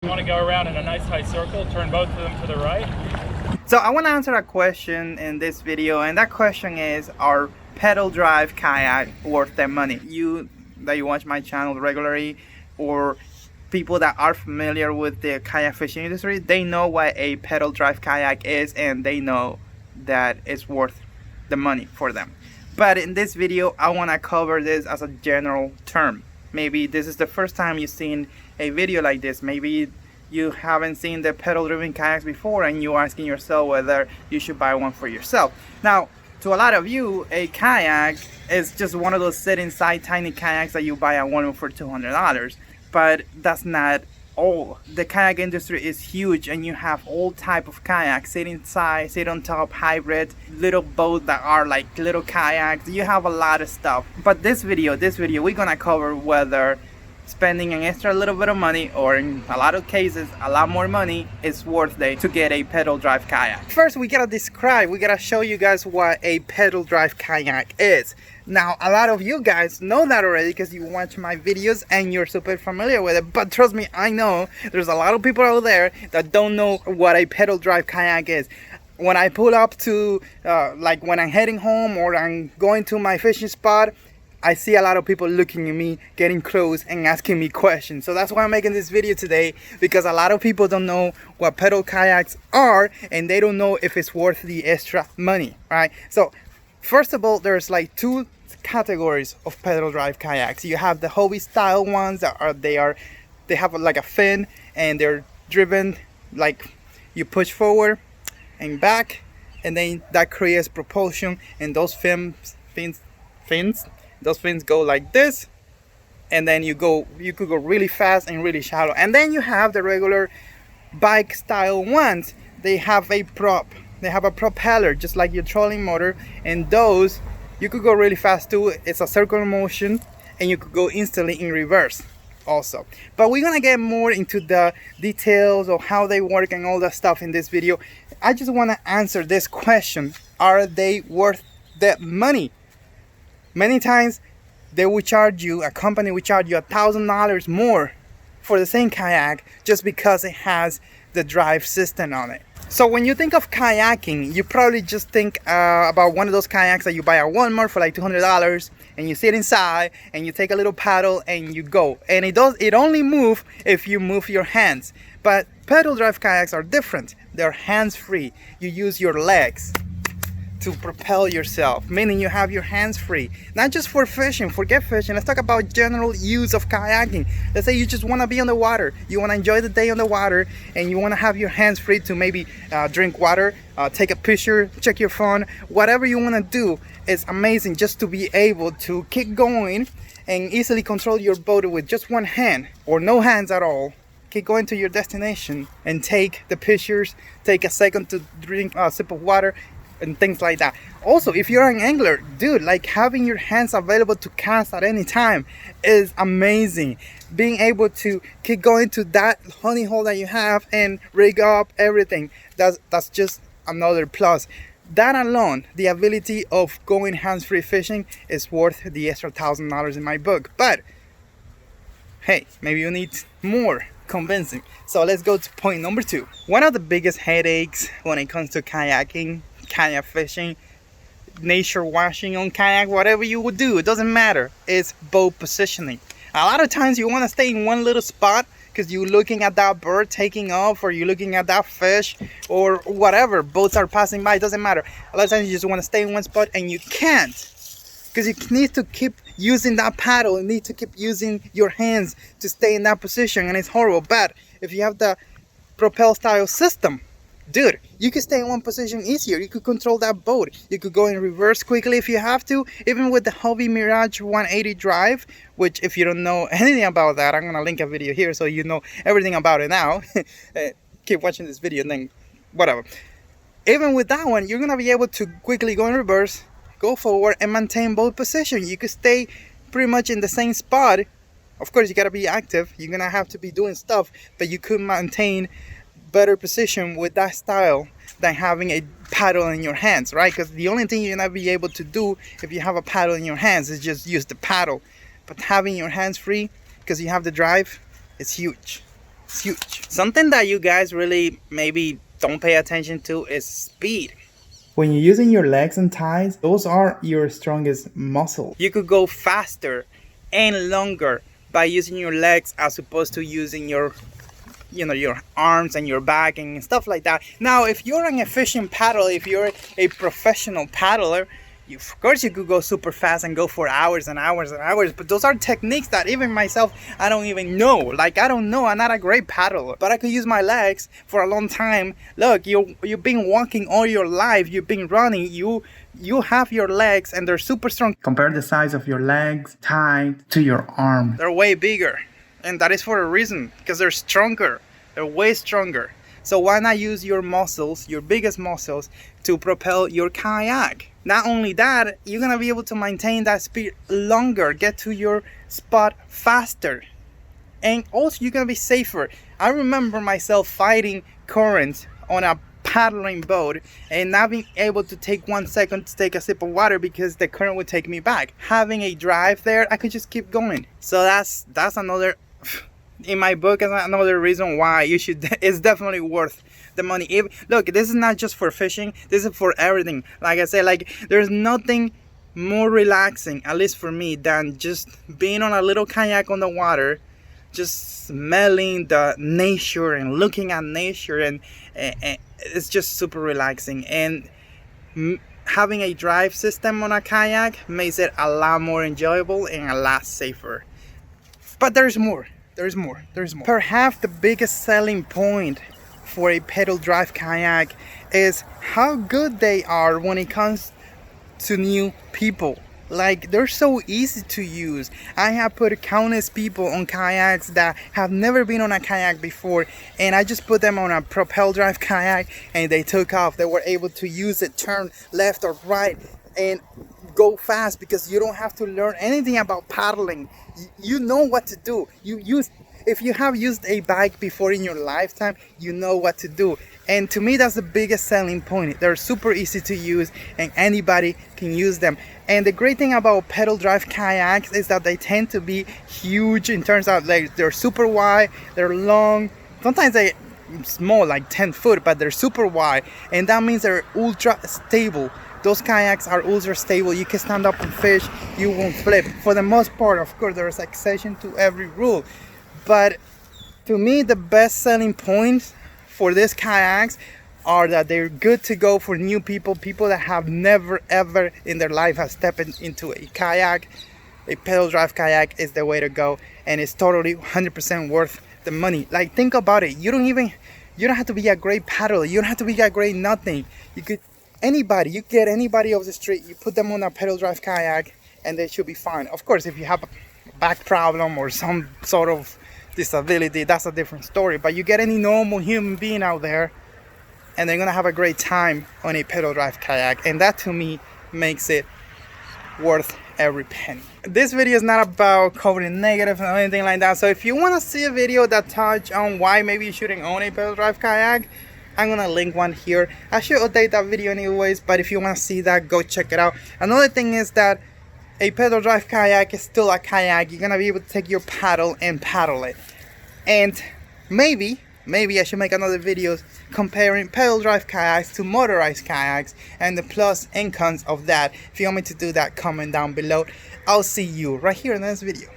You want to go around in a nice high circle, turn both of them to the right. So I want to answer a question in this video, and that question is, are pedal drive kayak worth their money? You watch my channel regularly, or people that are familiar with the kayak fishing industry, they know what a pedal drive kayak is, and they know that it's worth the money for them. But in this video, I want to cover this as a general term. Maybe this is the first time you've seen a video like this. Maybe you haven't seen the pedal driven kayaks before and you're asking yourself whether you should buy one for yourself. Now, to a lot of you, a kayak is just one of those sit inside tiny kayaks that you buy at Walmart for $200. But that's not all. The kayak industry is huge, and you have all type of kayaks: sit inside, sit on top, hybrid, little boats that are like little kayaks. You have a lot of stuff. But this video we're gonna cover whether spending an extra little bit of money, or in a lot of cases a lot more money, is worth it to get a pedal drive kayak. First, we gotta show you guys what a pedal drive kayak is. Now, a lot of you guys know that already because you watch my videos and you're super familiar with it, but trust me, I know there's a lot of people out there that don't know what a pedal drive kayak is. When I pull up to like when I'm heading home or I'm going to my fishing spot, I see a lot of people looking at me, getting close and asking me questions. So that's why I'm making this video today, because a lot of people don't know what pedal kayaks are, and they don't know if it's worth the extra money, right? So first of all, there's like two categories of pedal drive kayaks. You have the hobby style ones that they have like a fin, and they're driven like you push forward and back, and then that creates propulsion, and those those fins go like this, and then you could go really fast and really shallow. And then you have the regular bike style ones. They have a propeller just like your trolling motor, and those you could go really fast too. It's a circular motion, and you could go instantly in reverse also. But we're gonna get more into the details of how they work and all that stuff in this video. I just want to answer this question: are they worth the money? Many times they will charge you, a company will charge you $1,000 more for the same kayak just because it has the drive system on it. So when you think of kayaking, you probably just think about one of those kayaks that you buy at Walmart for like $200, and you sit inside and you take a little paddle and you go. And it only moves if you move your hands. But pedal drive kayaks are different. They're hands-free. You use your legs to propel yourself, meaning you have your hands free. Not just for fishing, forget fishing. Let's talk about general use of kayaking. Let's say you just want to be on the water, you want to enjoy the day on the water, and you want to have your hands free to maybe drink water, take a picture, check your phone, whatever you want to do. It's amazing just to be able to keep going and easily control your boat with just one hand or no hands at all. Keep going to your destination and take the pictures, take a second to drink a sip of water, and things like that. Also, if you're an angler, dude, like having your hands available to cast at any time is amazing. Being able to keep going to that honey hole that you have and rig up everything, that's just another plus. That alone, the ability of going hands-free fishing, is worth the extra $1,000 in my book. But hey, maybe you need more convincing. So let's go to point number 2. One of the biggest headaches when it comes to kayaking, kayak fishing, nature washing on kayak, whatever you would do, it doesn't matter, it's boat positioning. A lot of times you want to stay in one little spot because you're looking at that bird taking off, or you're looking at that fish, or whatever, boats are passing by, it doesn't matter. A lot of times you just want to stay in one spot, and you can't, because you need to keep using that paddle, you need to keep using your hands to stay in that position, and it's horrible. But if you have the propel style system, dude, you can stay in one position easier. You could control that boat. You could go in reverse quickly if you have to. Even with the Hobby Mirage 180 drive, which if you don't know anything about that, I'm going to link a video here so you know everything about it now. Keep watching this video and then whatever. Even with that one, you're going to be able to quickly go in reverse, go forward, and maintain both positions. You could stay pretty much in the same spot. Of course, you got to be active. You're going to have to be doing stuff, but you could maintain better position with that style than having a paddle in your hands, right? Because the only thing you're gonna be able to do if you have a paddle in your hands is just use the paddle. But having your hands free, because you have the drive, is huge. It's huge. Something that you guys really maybe don't pay attention to is speed. When you're using your legs and thighs, those are your strongest muscles. You could go faster and longer by using your legs as opposed to using your arms and your back and stuff like that. Now, if you're an efficient paddler, if you're a professional paddler, of course you could go super fast and go for hours and hours and hours, but those are techniques that even myself, I don't even know. Like, I don't know, I'm not a great paddler, but I could use my legs for a long time. Look, you've been walking all your life, you've been running, you have your legs and they're super strong. Compare the size of your legs, thighs to your arm. They're way bigger, and that is for a reason, because they're stronger, they're way stronger. So why not use your muscles, your biggest muscles, to propel your kayak? Not only that, you're gonna be able to maintain that speed longer, get to your spot faster, and also you're gonna be safer. I remember myself fighting currents on a paddling boat and not being able to take 1 second to take a sip of water because the current would take me back. Having a drive there, I could just keep going. So that's another, in my book, is another reason why you should. It's definitely worth the money. Look, this is not just for fishing, this is for everything. Like I said, like, there's nothing more relaxing, at least for me, than just being on a little kayak on the water, just smelling the nature and looking at nature, and it's just super relaxing. And having a drive system on a kayak makes it a lot more enjoyable and a lot safer. But there's more. Perhaps the biggest selling point for a pedal drive kayak is how good they are when it comes to new people. Like, they're so easy to use. I have put countless people on kayaks that have never been on a kayak before, and I just put them on a propel drive kayak and they took off. They were able to use it, turn left or right, and go fast, because you don't have to learn anything about paddling. You know what to do. If you have used a bike before in your lifetime, you know what to do. And to me, that's the biggest selling point. They're super easy to use and anybody can use them. And the great thing about pedal drive kayaks is that they tend to be huge in terms of, like, they're super wide, they're long, sometimes they're small, like 10 foot, but they're super wide, and that means they're ultra stable. Those kayaks are ultra stable. You can stand up and fish, you won't flip. For the most part, of course, there is exception to every rule. But to me, the best selling points for these kayaks are that they're good to go for new people that have never ever in their life have stepped into a kayak. A pedal drive kayak is the way to go, and it's totally 100% worth the money. Like, think about it. You don't have to be a great paddler. You don't have to be a great nothing. You get anybody off the street, you put them on a pedal drive kayak, and they should be fine. Of course, if you have a back problem or some sort of disability, that's a different story. But you get any normal human being out there, and they're gonna have a great time on a pedal drive kayak, and that to me makes it worth every penny. This video is not about covering negative or anything like that. So if you want to see a video that touch on why maybe you shouldn't own a pedal drive kayak, I'm gonna link one here. I should update that video anyways, but if you want to see that, go check it out. Another thing is that a pedal drive kayak is still a kayak. You're gonna be able to take your paddle and paddle it. And maybe I should make another video comparing pedal drive kayaks to motorized kayaks and the plus and cons of that. If you want me to do that, comment down below. I'll see you right here in this video.